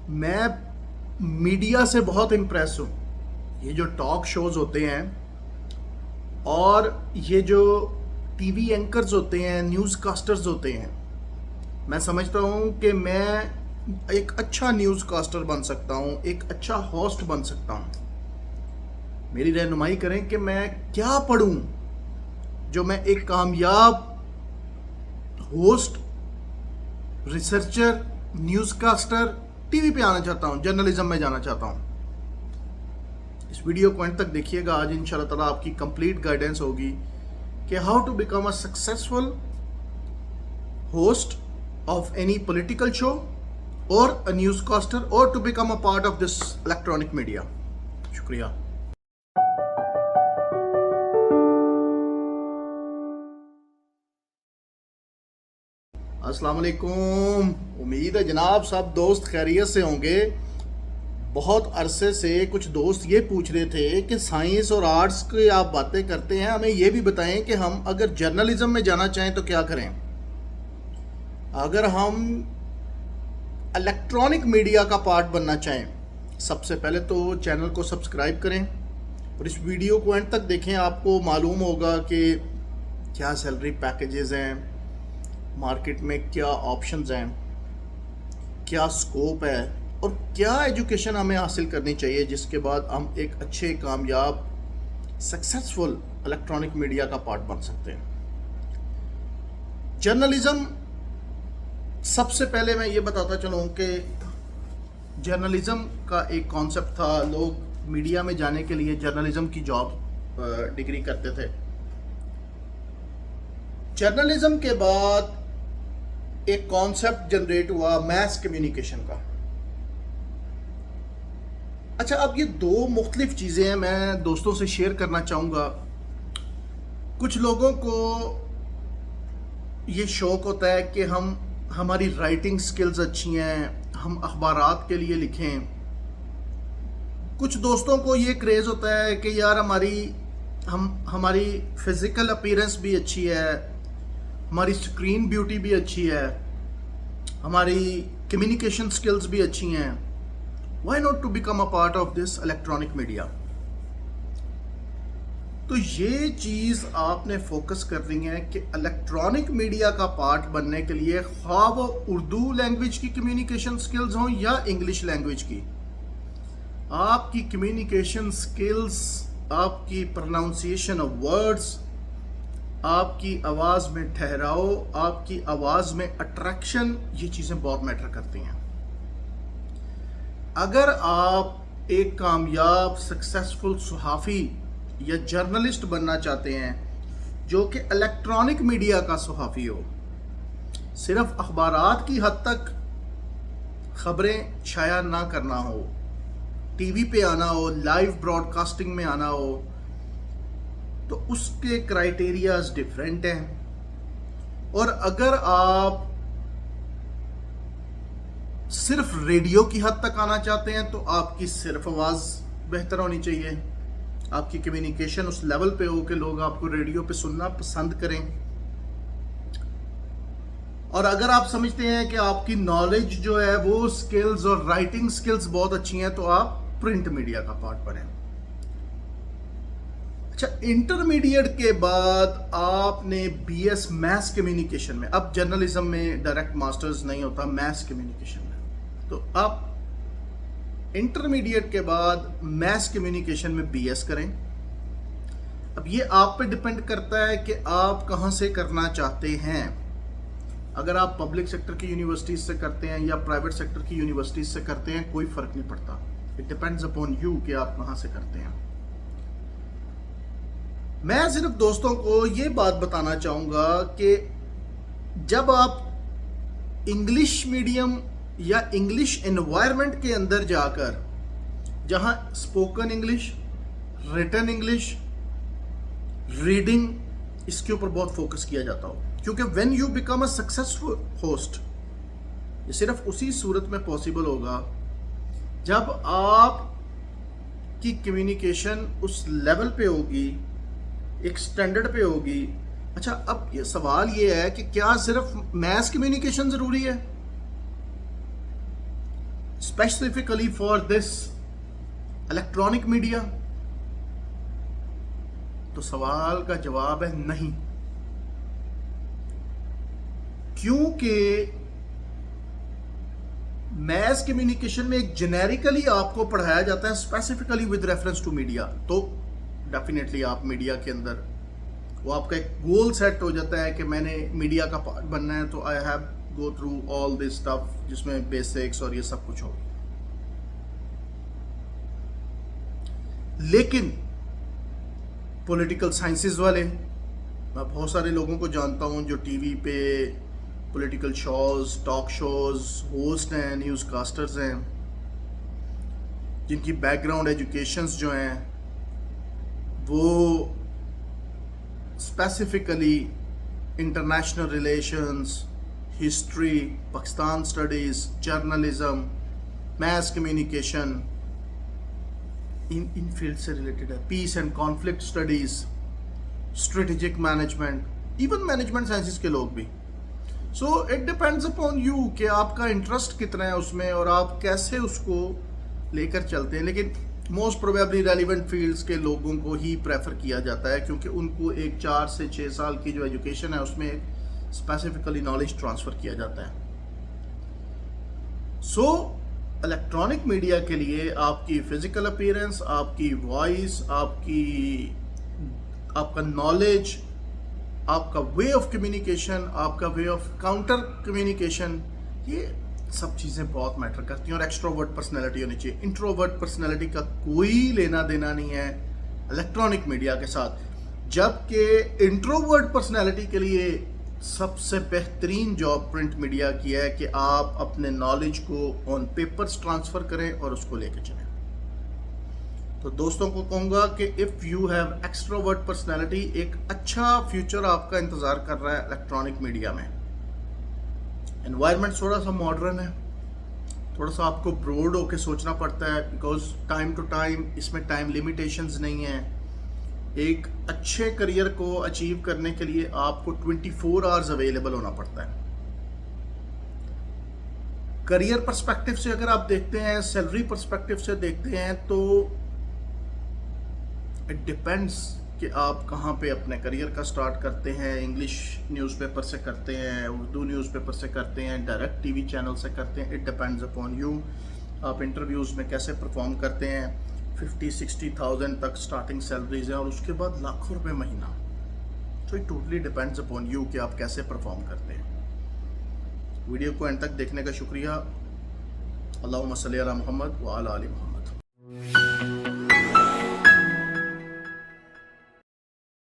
میں میڈیا سے بہت امپریس ہوں. یہ جو ٹاک شوز ہوتے ہیں اور یہ جو ٹی وی اینکرز ہوتے ہیں، نیوز کاسٹرز ہوتے ہیں، میں سمجھتا ہوں کہ میں ایک اچھا نیوز کاسٹر بن سکتا ہوں، ایک اچھا ہوسٹ بن سکتا ہوں. میری رہنمائی کریں کہ میں کیا پڑھوں جو میں ایک کامیاب host, researcher, news caster T V پہ آنا چاہتا ہوں، جرنلزم میں جانا چاہتا ہوں. اس ویڈیو کو اینڈ تک دیکھیے گا. آج ان شاء اللہ تعالیٰ آپ کی کمپلیٹ گائیڈنس ہوگی کہ how to become a successful host of any political show اور اے نیوز کاسٹر اور to become a part of this electronic media. شکریہ. السلام علیکم. امید ہے جناب سب دوست خیریت سے ہوں گے. بہت عرصے سے کچھ دوست یہ پوچھ رہے تھے کہ سائنس اور آرٹس کی آپ باتیں کرتے ہیں، ہمیں یہ بھی بتائیں کہ ہم اگر جرنلزم میں جانا چاہیں تو کیا کریں. اگر ہم الیکٹرانک میڈیا کا پارٹ بننا چاہیں، سب سے پہلے تو چینل کو سبسکرائب کریں اور اس ویڈیو کو اینڈ تک دیکھیں. آپ کو معلوم ہوگا کہ کیا سیلری پیکیجز ہیں، مارکیٹ میں کیا آپشنز ہیں، کیا سکوپ ہے اور کیا ایجوکیشن ہمیں حاصل کرنی چاہیے جس کے بعد ہم ایک اچھے کامیاب سکسیسفل الیکٹرانک میڈیا کا پارٹ بن سکتے ہیں. جرنلزم، سب سے پہلے میں یہ بتاتا چلوں کہ جرنلزم کا ایک کانسیپٹ تھا. لوگ میڈیا میں جانے کے لیے جرنلزم کی جاب ڈگری کرتے تھے. جرنلزم کے بعد ایک کانسیپٹ جنریٹ ہوا میس کمیونیکیشن کا. اچھا، اب یہ دو مختلف چیزیں ہیں، میں دوستوں سے شیئر کرنا چاہوں گا. کچھ لوگوں کو یہ شوق ہوتا ہے کہ ہماری رائٹنگ سکلز اچھی ہیں، ہم اخبارات کے لیے لکھیں. کچھ دوستوں کو یہ کریز ہوتا ہے کہ یار ہماری فزیکل اپیرنس بھی اچھی ہے، ہماری اسکرین بیوٹی بھی اچھی ہے، ہماری کمیونیکیشن سکلز بھی اچھی ہیں. Why not to become a part of this electronic media. تو یہ چیز آپ نے فوکس کرنی ہے کہ الیکٹرانک میڈیا کا پارٹ بننے کے لیے خواہ وہ اردو لینگویج کی کمیونیکیشن سکلز ہوں یا انگلش لینگویج کی، آپ کی کمیونیکیشن سکلز، آپ کی پروناؤنسیشن آف ورڈز، آپ کی آواز میں ٹھہراؤ، آپ کی آواز میں اٹریکشن، یہ چیزیں بہت میٹر کرتی ہیں. اگر آپ ایک کامیاب سکسیسفل صحافی یا جرنلسٹ بننا چاہتے ہیں جو کہ الیکٹرانک میڈیا کا صحافی ہو، صرف اخبارات کی حد تک خبریں شائع نہ کرنا ہو، ٹی وی پہ آنا ہو، لائیو براڈ کاسٹنگ میں آنا ہو، تو اس کے کرائیٹیریاز ڈیفرنٹ ہیں. اور اگر آپ صرف ریڈیو کی حد تک آنا چاہتے ہیں تو آپ کی صرف آواز بہتر ہونی چاہیے، آپ کی کمیونیکیشن اس لیول پہ ہو کہ لوگ آپ کو ریڈیو پہ سننا پسند کریں. اور اگر آپ سمجھتے ہیں کہ آپ کی نالج جو ہے وہ سکلز اور رائٹنگ سکلز بہت اچھی ہیں تو آپ پرنٹ میڈیا کا پارٹ بنیں. اچھا، انٹرمیڈیٹ کے بعد آپ نے بی ایس میس کمیونیکیشن میں، اب جرنلزم میں ڈائریکٹ ماسٹرز نہیں ہوتا، میس کمیونیکیشن میں، تو آپ انٹرمیڈیٹ کے بعد میس کمیونیکیشن میں بی ایس کریں. اب یہ آپ پہ ڈپینڈ کرتا ہے کہ آپ کہاں سے کرنا چاہتے ہیں. اگر آپ پبلک سیکٹر کی یونیورسٹیز سے کرتے ہیں یا پرائیویٹ سیکٹر کی یونیورسٹیز سے کرتے ہیں، کوئی فرق نہیں پڑتا. اٹ ڈپینڈز اپون یو کہ آپ کہاں سے کرتے ہیں. میں صرف دوستوں کو یہ بات بتانا چاہوں گا کہ جب آپ انگلش میڈیم یا انگلش انوائرمنٹ کے اندر جا کر، جہاں spoken English, written English, reading, اس کے اوپر بہت فوکس کیا جاتا ہو، کیونکہ when you become a successful host, یہ صرف اسی صورت میں پاسبل ہوگا جب آپ کی کمیونیکیشن اس لیول پہ ہوگی، ایک سٹینڈرڈ پہ ہوگی. اچھا، اب یہ سوال یہ ہے کہ کیا صرف میس کمیونیکیشن ضروری ہے؟ specifically for this electronic media? تو سوال کا جواب ہے نہیں، کیونکہ میس کمیونیکیشن میں ایک جنیریکلی آپ کو پڑھایا جاتا ہے specifically with reference to media. تو ڈیفینیٹلی آپ میڈیا کے اندر وہ آپ کا ایک گول سیٹ ہو جاتا ہے کہ میں نے میڈیا کا پارٹ بننا ہے، تو I have go through all this stuff جس میں بیسکس اور یہ سب کچھ ہو. لیکن پولیٹیکل سائنسز والے، میں بہت سارے لوگوں کو جانتا ہوں جو ٹی وی پہ political shows, talk shows host ہیں، نیوز کاسٹرز ہیں، جن کی بیک گراؤنڈ ایجوکیشنز جو ہیں وہ specifically international relations, history, Pakistan studies, journalism, mass communication ان فیلڈ سے ریلیٹڈ ہے، peace and conflict studies, strategic management, even management sciences کے لوگ بھی. So it depends upon you کہ آپ کا انٹرسٹ کتنا ہے اس میں اور آپ کیسے اس کو لے کر چلتے ہیں. لیکن موسٹ پروبیبلی ریلیونٹ فیلڈز کے لوگوں کو ہی پریفر کیا جاتا ہے، کیونکہ ان کو ایک 4 سے 6 سال کی جو ایجوکیشن ہے اس میں ایک اسپیسیفکلی نالج ٹرانسفر کیا جاتا ہے. سو الیکٹرانک میڈیا کے لیے آپ کی فزیکل اپیرنس، آپ کی وائس، آپ کا نالج، آپ کا وے آف کمیونیکیشن، آپ کا وے آف کاؤنٹر کمیونیکیشن، یہ سب چیزیں بہت میٹر کرتی ہیں. اور ایکسٹروورٹ پرسنالٹی ہونی چاہیے. انٹروورٹ پرسنالٹی کا کوئی لینا دینا نہیں ہے الیکٹرانک میڈیا کے ساتھ. جبکہ انٹروورٹ پرسنالٹی کے لیے سب سے بہترین جاب پرنٹ میڈیا کی ہے کہ آپ اپنے نالج کو آن پیپرز ٹرانسفر کریں اور اس کو لے کے چلیں. تو دوستوں کو کہوں گا کہ if you have extrovert personality, ایک اچھا فیوچر آپ کا انتظار کر رہا ہے الیکٹرانک میڈیا میں. انوائرمنٹ تھوڑا سا ماڈرن ہے، تھوڑا سا آپ کو براڈ ہو کے سوچنا پڑتا ہے، بیکاز ٹائم ٹو ٹائم اس میں ٹائم لیمیٹیشنز نہیں ہیں. ایک اچھے کریئر کو اچیو کرنے کے لیے آپ کو 24 آورز اویلیبل ہونا پڑتا ہے. کریئر پرسپیکٹو سے اگر آپ دیکھتے ہیں، سیلری پرسپیکٹو سے دیکھتے ہیں، تو اٹ ڈپینڈس کہ آپ کہاں پہ اپنے کریئر کا سٹارٹ کرتے ہیں. انگلش نیوز پیپر سے کرتے ہیں، اردو نیوز پیپر سے کرتے ہیں، ڈائریکٹ ٹی وی چینل سے کرتے ہیں. It depends upon you. آپ انٹرویوز میں کیسے پرفارم کرتے ہیں. 50-60,000 تک سٹارٹنگ سیلریز ہیں اور اس کے بعد لاکھوں روپے مہینہ. So it totally depends upon you کہ آپ کیسے پرفارم کرتے ہیں. ویڈیو کو اینڈ تک دیکھنے کا شکریہ. اللہم صلی علی محمد وعلی آل محمد.